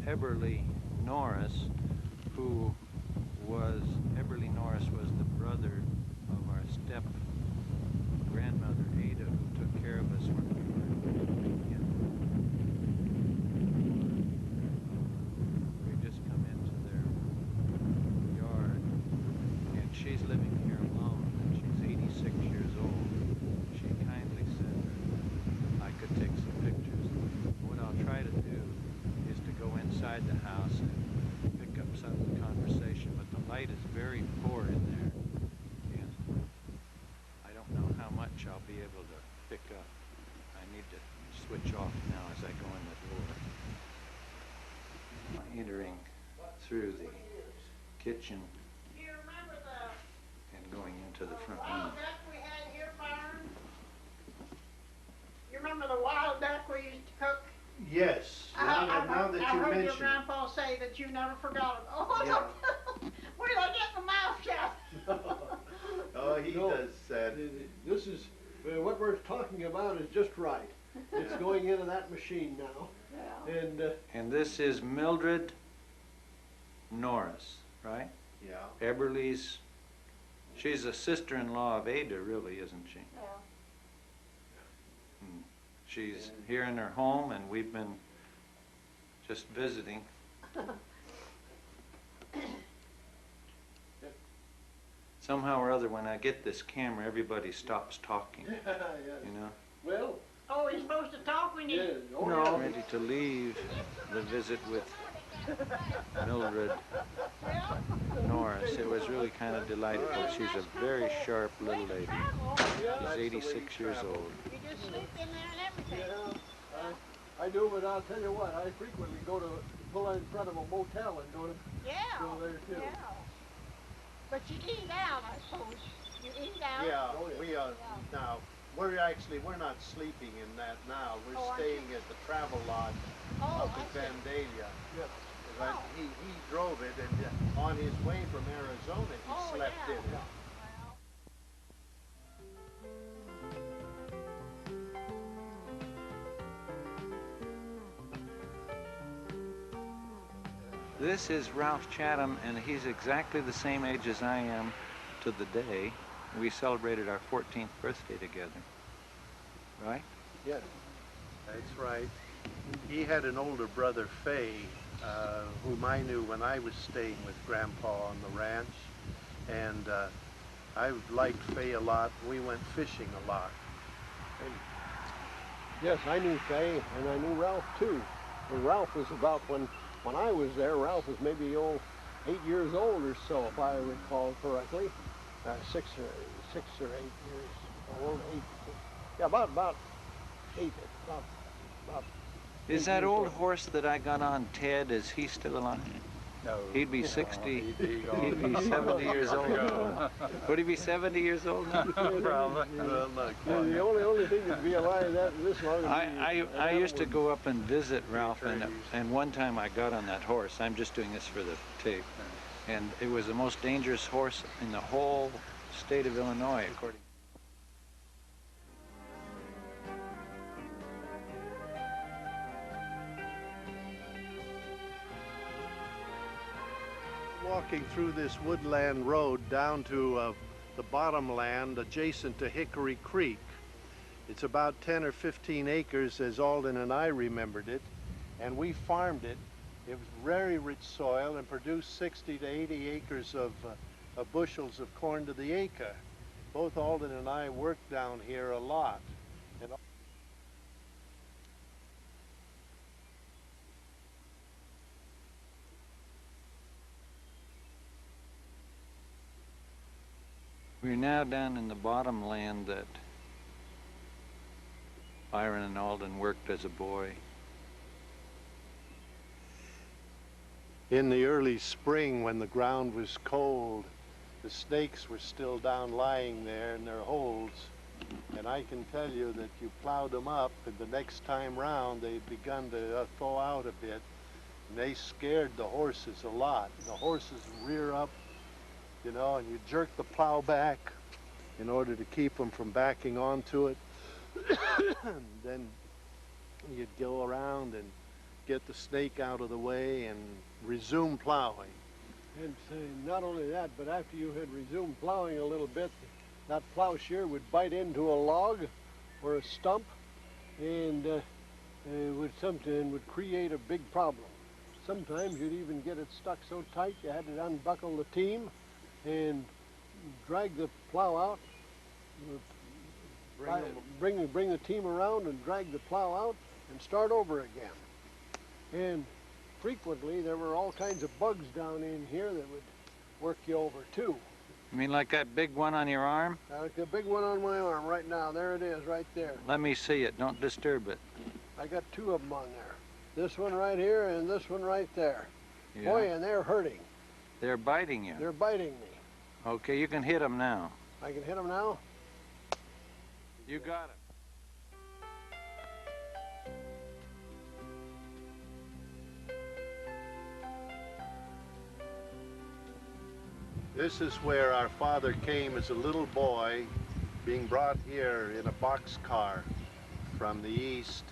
Eberly Norris, Eberly Norris was the brother of our step grandmother Ada, who took care of us when we were young. We just come into their yard, and she's living here alone, and she's 86 years old. She kindly said that I could take some pictures. What I'll try to do is to go inside the house and pick up some of the conversation, but the light is very poor in there, and I don't know how much I'll be able to pick up. I need to switch off now as I go in the door. Entering through the kitchen and going into the front room. Wild duck we had here, Byron? You remember the wild duck we used to cook? Yes. I Now that heard you your mention it. grandpa say that you never forgot it. Oh, Yeah. where did I get my mouth shut? Oh, he does that. This is, what we're talking about is just right. It's going into that machine now. Yeah. And this is Mildred Norris, right? Yeah. Eberly's, she's a sister-in-law of Ada, really, isn't she? Yeah. She's here in her home, and we've been just visiting. Somehow or other, when I get this camera, everybody stops talking, you know? Well, Oh, you're supposed to talk when you... yeah, oh, No, yeah. ready to leave the visit with Mildred Norris. It was really kind of delightful. She's a very sharp little lady. She's 86 years old. You just sleep in there and everything. Yeah, I do, but I'll tell you what, I frequently go to pull in front of a motel and go there too. Yeah. But you eat out, I suppose. You eat out? Yeah, Oh, yeah. we are now. We're not sleeping in that now. We're Oh, aren't staying at the travel lodge Oh, up in I see. Vandalia. Yeah. But he drove it, and on his way from Arizona, he Oh, slept yeah. in it. This is Ralph Chatham, and he's exactly the same age as I am to the day. We celebrated our 14th birthday together, right? Yes. That's right. He had an older brother, Fay, whom I knew when I was staying with Grandpa on the ranch. And I liked Fay a lot. We went fishing a lot. Yes, I knew Fay, and I knew Ralph too. And Ralph was about, when I was there, Ralph was maybe 8 years old or so, if I recall correctly. 6 or 8 years old. 8. Yeah, about 8. About Is 8 that years old horse that I got on Ted, is he still alive? No. He'd be 60, he'd be 70 years old. Would he be 70 years old now? Probably. Well, not quite. The only thing that'd be alive this long would be I used to go up and visit Ralph, and one time I got on that horse. I'm just doing this for the tape. And it was the most dangerous horse in the whole state of Illinois, according. Walking through this woodland road down to the bottomland adjacent to Hickory Creek. It's about 10 or 15 acres as Alden and I remembered it, and we farmed it. It was very rich soil and produced 60 to 80 acres of bushels of corn to the acre. Both Alden and I worked down here a lot. And We're now down in the bottomland that Byron and Alden worked as a boy. in the early spring, when the ground was cold, the snakes were still down lying there in their holes. And I can tell you that you plowed them up, and the next time round they'd begun to thaw out a bit. And they scared the horses a lot. And the horses rear up, you know, and you jerk the plow back in order to keep them from backing onto it. And then you'd go around and get the snake out of the way, and resume plowing. And not only that, but after you had resumed plowing a little bit, that plowshare would bite into a log or a stump, and would create a big problem. Sometimes you'd even get it stuck so tight you had to unbuckle the team and drag the plow out, bring the team around and drag the plow out and start over again. And frequently there were all kinds of bugs down in here that would work you over too. You mean like that big one on your arm? Like the big one on my arm right now. There it is, right there. Let me see it. Don't disturb it. I got two of them on there. This one right here and this one right there. Yeah. Boy, and they're hurting. They're biting you. They're biting me. Okay, you can hit them now. I can hit them now? You got it. This is where our father came as a little boy, being brought here in a boxcar from the east,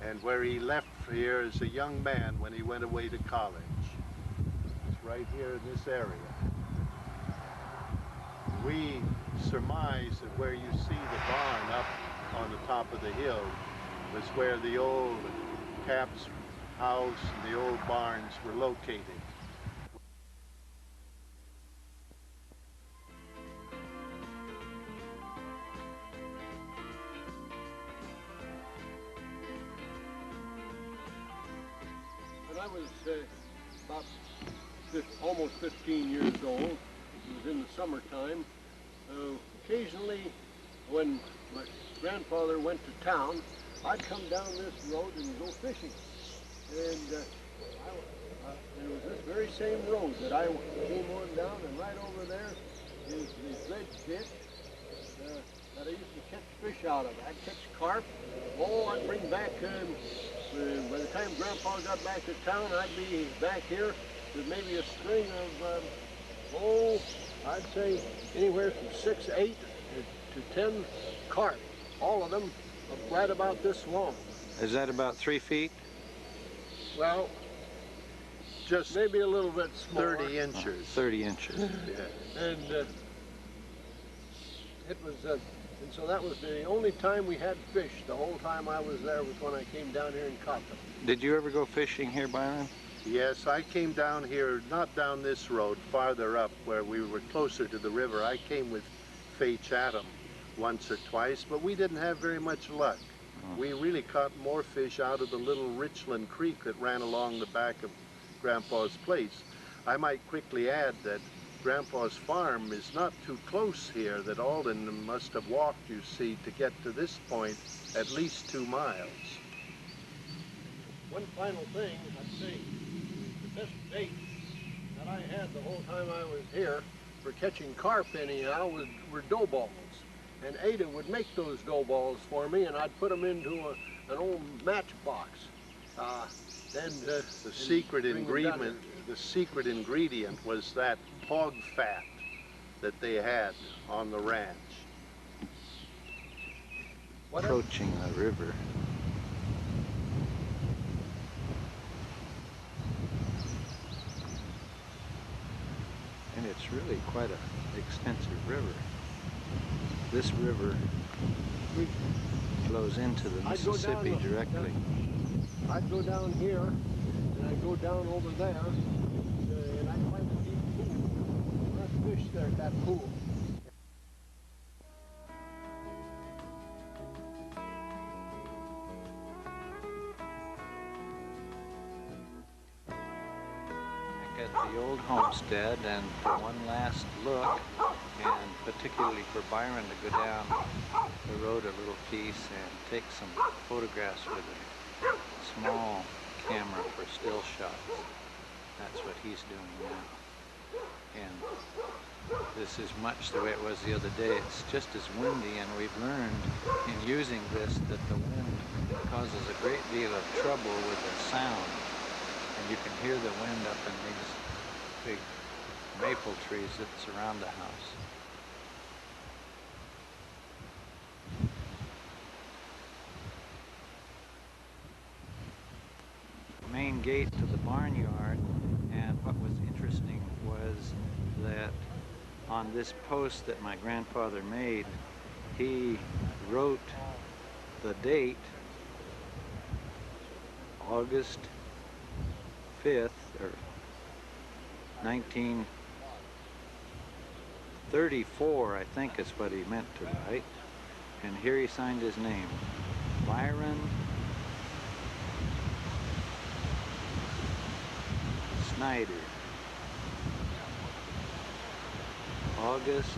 and where he left here as a young man when he went away to college. It's right here in this area. We surmise that where you see the barn up on the top of the hill was where the old Cap's house and the old barns were located. When I was about almost 15 years old, it was in the summertime, occasionally when my grandfather went to town, I'd come down this road and go fishing. And it was this very same road that I came on down, and right over there is the dredge ditch that I used to catch fish out of. I'd catch carp. Oh, I'd bring back, by the time Grandpa got back to town, I'd be back here with maybe a string of, I'd say anywhere from 6, 8 to 10 carp. All of them right about this long. Is that about 3 feet? Well, Just maybe a little bit smaller. 30 inches. 30 inches. Yeah. And it was, and so that was the only time we had fish. The whole time I was there was when I came down here and caught them. Did you ever go fishing here, Byron? Yes, I came down here, not down this road, farther up where we were closer to the river. I came with Fay Chatham once or twice, but we didn't have very much luck. We really caught more fish out of the little Richland Creek that ran along the back of Grandpa's place. I might quickly add that Grandpa's farm is not too close here, that Alden must have walked, you see, to get to this point at least 2 miles. One final thing, I'd say the best bait that I had the whole time I was here for catching carp anyhow were dough balls. And Ada would make those dough balls for me, and I'd put them into an old matchbox. The secret ingredient was that hog fat that they had on the ranch. Approaching the river. And it's really quite an extensive river. This river flows into the Mississippi directly. I'd go down here, and I'd go down over there, and I'd find a deep pool. And I'd fish there at that pool. At the old homestead, and for one last look, and particularly for Byron to go down the road a little piece and take some photographs with a small camera for still shots. That's what he's doing now. And this is much the way it was the other day. It's just as windy, and we've learned in using this that the wind causes a great deal of trouble with the sound. And you can hear the wind up in these big maple trees that surround the house. main gate to the barnyard, and what was interesting was that on this post that my grandfather made, he wrote the date August 5th, or 1934, I think is what he meant to write. And here he signed his name, Byron Snyder. August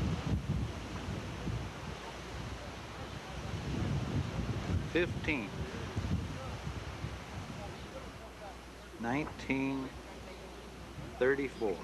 15th, 1934.